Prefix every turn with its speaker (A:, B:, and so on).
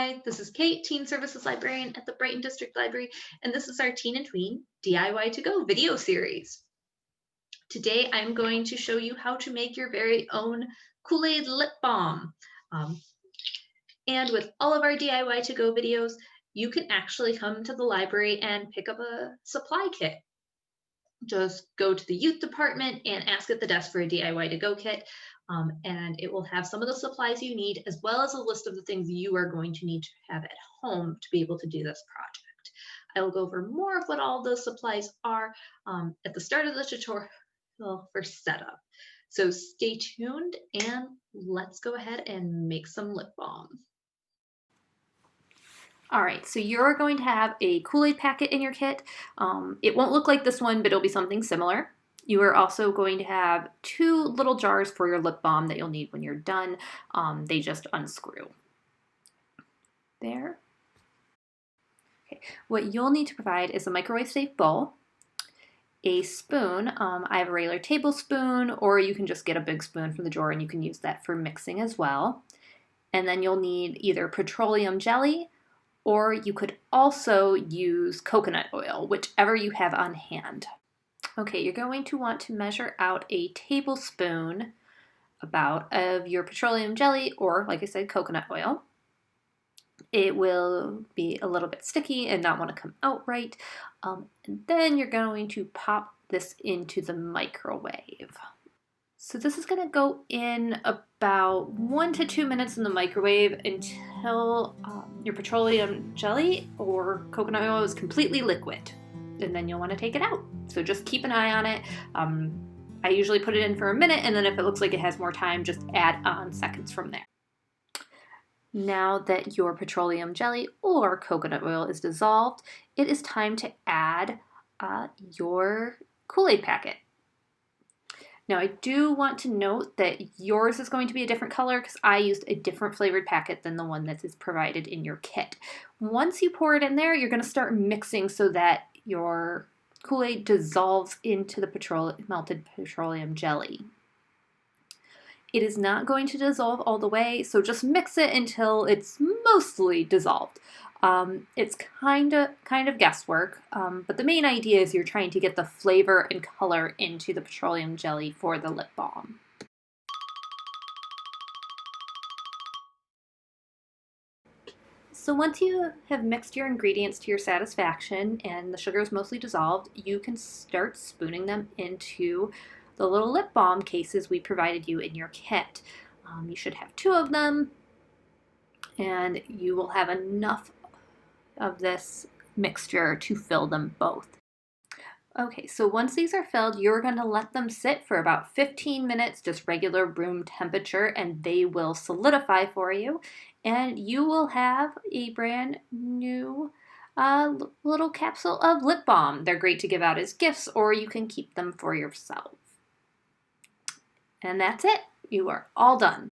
A: Hi, this is Kate, Teen Services Librarian at the Brighton District Library, and this is our Teen and Tween DIY to Go video series. Today I'm going to show you how to make your very own Kool-Aid lip balm. Um, and with all of our DIY to Go videos, you can actually come to the library and pick up a supply kit. Just go to the youth department and ask at the desk for a DIY to go kit. And it will have some of the supplies you need, as well as a list of the things you are going to need to have at home to be able to do this project. I will go over more of what all those supplies are at the start of the tutorial for setup. So stay tuned and let's go ahead and make some lip balm. All right, so you're going to have a Kool-Aid packet in your kit. It won't look like this one, but it'll be something similar. You are also going to have 2 little jars for your lip balm that you'll need when you're done. They just unscrew. There. Okay. What you'll need to provide is a microwave-safe bowl, a spoon. I have a regular tablespoon, or you can just get a big spoon from the drawer and you can use that for mixing as well. And then you'll need either petroleum jelly, or you could also use coconut oil, whichever you have on hand. Okay, you're going to want to measure out a tablespoon about of your petroleum jelly, or like I said, coconut oil. It will be a little bit sticky and not want to come out right. And then you're going to pop this into the microwave. So this is going to go in about 1 to 2 minutes in the microwave until your petroleum jelly or coconut oil is completely liquid. And then you'll want to take it out. So just keep an eye on it. I usually put it in for a minute, and then if it looks like it has more time, just add on seconds from there. Now that your petroleum jelly or coconut oil is dissolved, it is time to add your Kool-Aid packet. Now I do want to note that yours is going to be a different color because I used a different flavored packet than the one that is provided in your kit. Once you pour it in there, you're going to start mixing so that your Kool-Aid dissolves into the melted petroleum jelly. It is not going to dissolve all the way, so just mix it until it's mostly dissolved. It's kind of guesswork, but the main idea is you're trying to get the flavor and color into the petroleum jelly for the lip balm. So once you have mixed your ingredients to your satisfaction and the sugar is mostly dissolved, you can start spooning them into the little lip balm cases we provided you in your kit. You should have 2 of them, and you will have enough of this mixture to fill them both. Okay, so once these are filled, you're going to let them sit for about 15 minutes, just regular room temperature, and they will solidify for you, and you will have a brand new little capsule of lip balm. They're great to give out as gifts, or you can keep them for yourself. And that's it. You are all done.